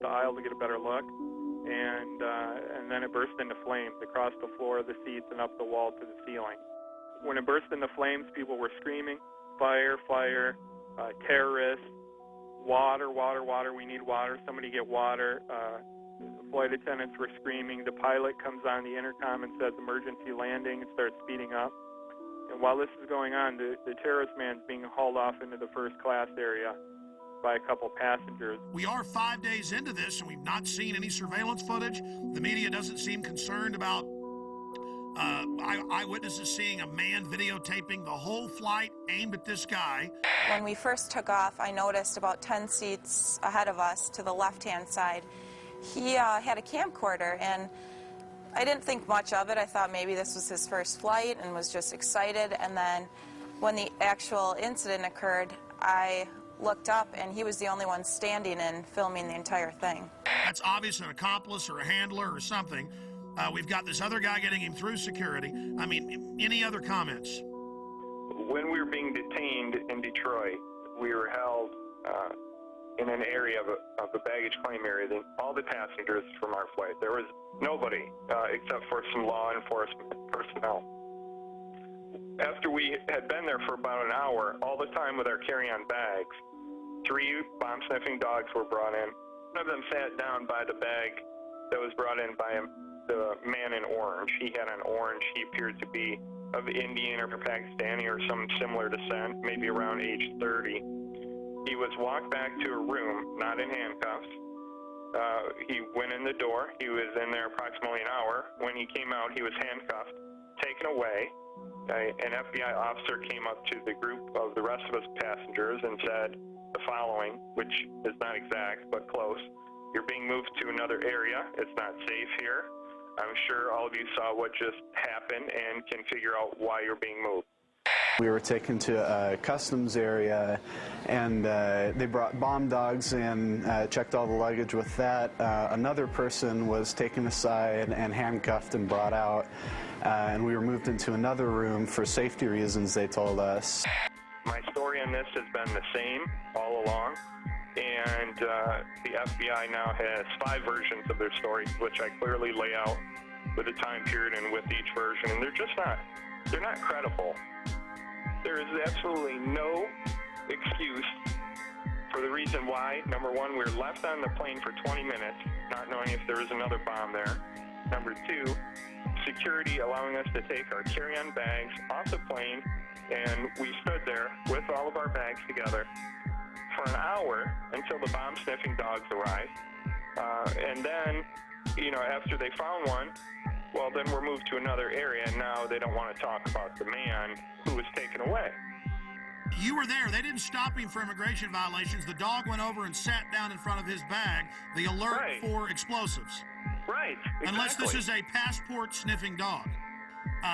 the aisle to get a better look, and then it burst into flames across the floor, the seats, and up the wall to the ceiling. When it burst into flames, people were screaming, "Fire, fire, terrorists, water, water, water, we need water, somebody get water." The flight attendants were screaming. The pilot comes on the intercom and says emergency landing and starts speeding up. And while this is going on, the terrorist man's being hauled off into the first class area by a couple passengers. We are 5 days into this, and we've not seen any surveillance footage. The media doesn't seem concerned about eyewitnesses seeing a man videotaping the whole flight aimed at this guy. When we first took off, I noticed about 10 seats ahead of us to the left-hand side, he had a camcorder, and I didn't think much of it. I thought maybe this was his first flight and was just excited. And then when the actual incident occurred, I looked up, and he was the only one standing and filming the entire thing. That's obviously an accomplice or a handler or something. We've got this other guy getting him through security. I mean, any other comments? When we were being detained in Detroit, we were held in an area of the baggage claim area. All the passengers from our flight, there was nobody except for some law enforcement personnel. After we had been there for about an hour, all the time with our carry-on bags, 3 bomb-sniffing dogs were brought in. One of them sat down by the bag that was brought in by the man in orange. He had an orange. He appeared to be of Indian or Pakistani or some similar descent, maybe around age 30. He was walked back to a room, not in handcuffs. He went in the door. He was in there approximately an hour. When he came out, he was handcuffed, taken away. An FBI officer came up to the group of the rest of us passengers and said the following, which is not exact, but close. "You're being moved to another area. It's not safe here. I'm sure all of you saw what just happened and can figure out why you're being moved." We were taken to a customs area, and they brought bomb dogs in, checked all the luggage with that. Another person was taken aside and handcuffed and brought out, and we were moved into another room for safety reasons, they told us. My story on this has been the same all along, and the FBI now has 5 versions of their story, which I clearly lay out with a time period and with each version, and they're not credible. There is absolutely no excuse for the reason why. Number one, we were left on the plane for 20 minutes, not knowing if there was another bomb there. Number 2, security allowing us to take our carry-on bags off the plane, and we stood there with all of our bags together for an hour until the bomb-sniffing dogs arrived. And then, after they found one, well, then we're moved to another area, and now they don't want to talk about the man who was taken away. You were there. They didn't stop him for immigration violations. The dog went over and sat down in front of his bag. The alert for explosives. Right. Exactly. Unless this is a passport-sniffing dog.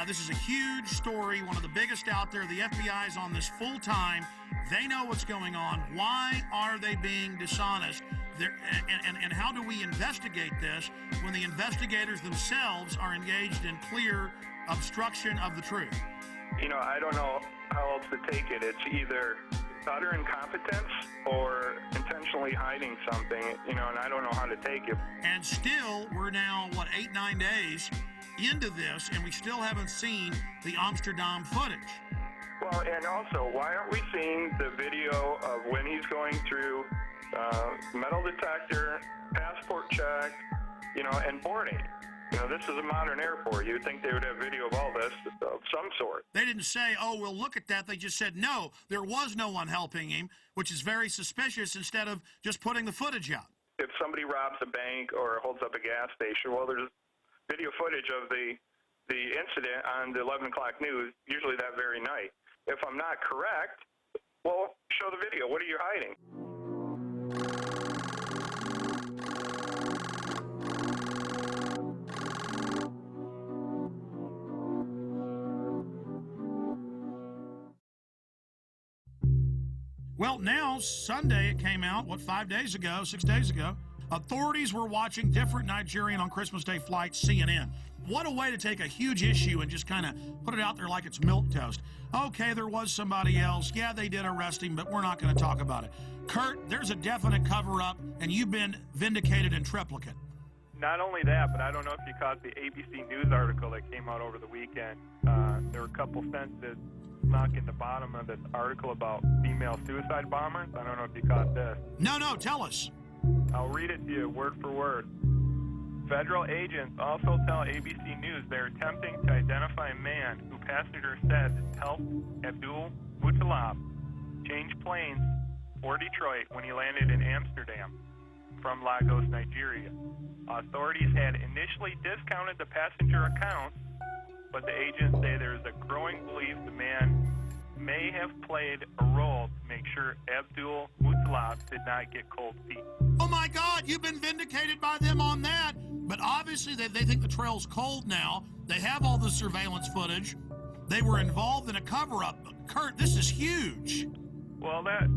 This is a huge story, one of the biggest out there. The FBI is on this full time. They know what's going on. Why are they being dishonest? And how do we investigate this when the investigators themselves are engaged in clear obstruction of the truth? I don't know how else to take it. It's either utter incompetence or intentionally hiding something, and I don't know how to take it. And still, we're now, 8, 9 days into this, and we still haven't seen the Amsterdam footage. Well, and also, why aren't we seeing the video of when he's going through metal detector, passport check, and boarding? This is a modern airport. You'd think they would have video of all this of some sort. They didn't say, oh, we'll look at that. They just said, no, there was no one helping him, which is very suspicious, instead of just putting the footage out. If somebody robs a bank or holds up a gas station, well, there's video footage of the incident on the 11 o'clock news, usually that very night. If I'm not correct, well, show the video. What are you hiding? Well, now, Sunday it came out, 5 days ago, 6 days ago, Authorities were watching different Nigerian on Christmas Day flights, CNN. What a way to take a huge issue and just kind of put it out there like it's milquetoast. Okay, there was somebody else. Yeah, they did arrest him, but we're not going to talk about it. Kurt, there's a definite cover-up, and you've been vindicated in triplicate. Not only that, but I don't know if you caught the ABC News article that came out over the weekend. There were a couple sentences snuck in the bottom of this article about female suicide bombers. I don't know if you caught this. No, tell us. I'll read it to you word for word. Federal agents also tell ABC News they're attempting to identify a man who passengers said helped Abdul Muttalab change planes for Detroit when he landed in Amsterdam from Lagos, Nigeria. Authorities had initially discounted the passenger accounts, but the agents say there is a growing belief the man may have played a role to make sure Abdul Muttalab did not get cold feet. Oh my God, you've been vindicated by them on that. But obviously they think the trail's cold now. They have all the surveillance footage. They were involved in a cover-up. Kurt, this is huge. Well, that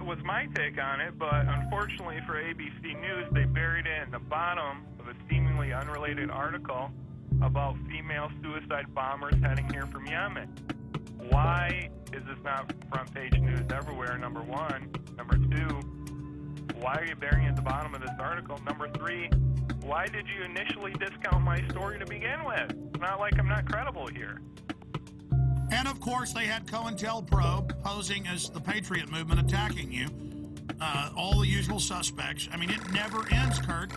was my take on it, but unfortunately for ABC News, they buried it in the bottom of a seemingly unrelated article about female suicide bombers heading here from Yemen. Why is this not front page news everywhere, number one? Number two, why are you burying it at the bottom of this article? Number three, why did you initially discount my story to begin with? It's not like I'm not credible here. And of course, they had COINTELPRO posing as the Patriot movement attacking you. All the usual suspects. I mean, it never ends, Kurt.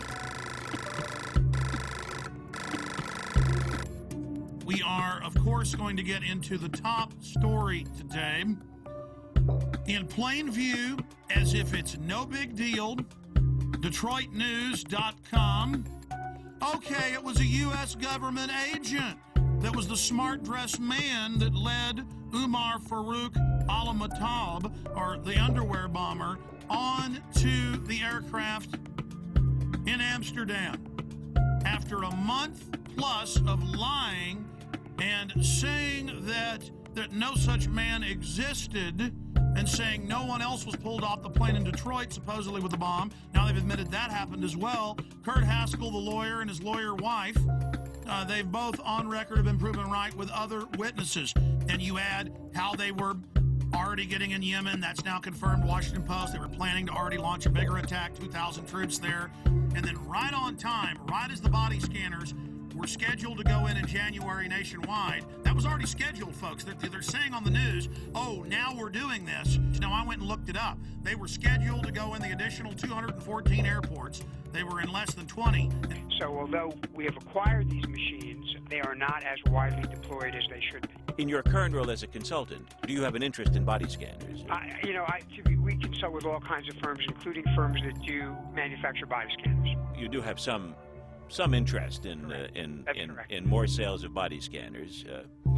We are, of course, going to get into the top story today. In plain view, as if it's no big deal, DetroitNews.com. Okay, it was a U.S. government agent that was the smart-dressed man that led Umar Farouk al-Matab, or the underwear bomber, on to the aircraft in Amsterdam. After a month plus of lying and saying that no such man existed, and saying no one else was pulled off the plane in Detroit, supposedly with a bomb. Now they've admitted that happened as well. Kurt Haskell, the lawyer, and his lawyer wife, they've both on record have been proven right with other witnesses. And you add how they were already getting in Yemen. That's now confirmed. Washington Post. They were planning to already launch a bigger attack, 2,000 troops there. And then right on time, right as the body scanners were scheduled to go in January nationwide. That was already scheduled, folks. They're saying on the news, oh, now we're doing this. Now, I went and looked it up. They were scheduled to go in the additional 214 airports. They were in less than 20. So although we have acquired these machines, they are not as widely deployed as they should be. In your current role as a consultant, do you have an interest in body scanners? We consult with all kinds of firms, including firms that do manufacture body scanners. You do have some interest in more sales of body scanners.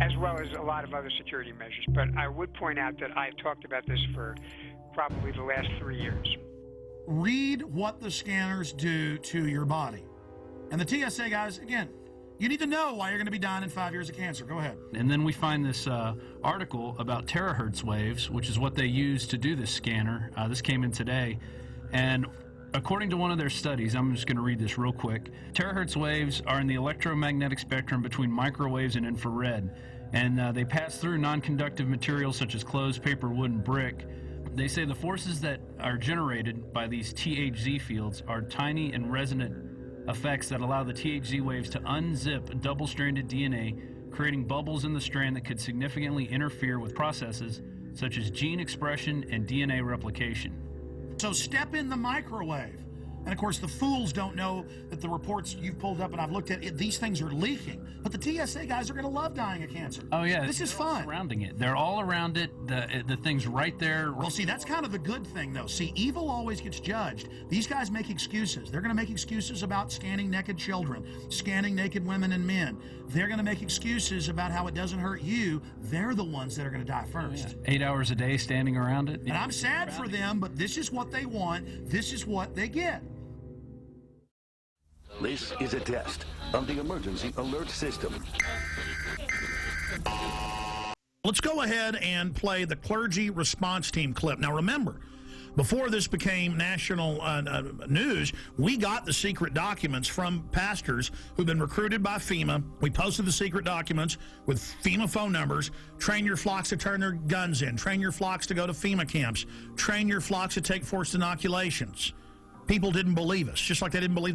As well as a lot of other security measures. But I would point out that I've talked about this for probably the last 3 years. Read what the scanners do to your body. And the TSA guys, again, you need to know why you're going to be dying in 5 years of cancer. Go ahead. And then we find this article about terahertz waves, which is what they use to do this scanner. This came in today. And according to one of their studies, I'm just going to read this real quick. Terahertz waves are in the electromagnetic spectrum between microwaves and infrared. And they pass through non-conductive materials such as clothes, paper, wood, and brick. They say the forces that are generated by these THZ fields are tiny and resonant effects that allow the THZ waves to unzip double-stranded DNA, creating bubbles in the strand that could significantly interfere with processes such as gene expression and DNA replication. So step in the microwave. And of course, the fools don't know that the reports you've pulled up and I've looked at, these things are leaking. But the TSA guys are going to love dying of cancer. Oh, yeah. This is fun. Surrounding it. They're all around it. The thing's right there. Well, see, that's kind of the good thing, though. See, evil always gets judged. These guys make excuses. They're going to make excuses about scanning naked children, scanning naked women and men. They're going to make excuses about how it doesn't hurt you. They're the ones that are going to die first. Oh, yeah. 8 hours a day standing around it. And I'm sad for them, but this is what they want. This is what they get. This is a test of the emergency alert system. Let's go ahead and play the clergy response team clip. Now remember, Before this became national news, we got the secret documents from pastors who've been recruited by FEMA. We posted the secret documents with FEMA phone numbers. Train your flocks to turn their guns in. Train your flocks to go to FEMA camps. Train your flocks to take forced inoculations. People didn't believe us, just like they didn't believe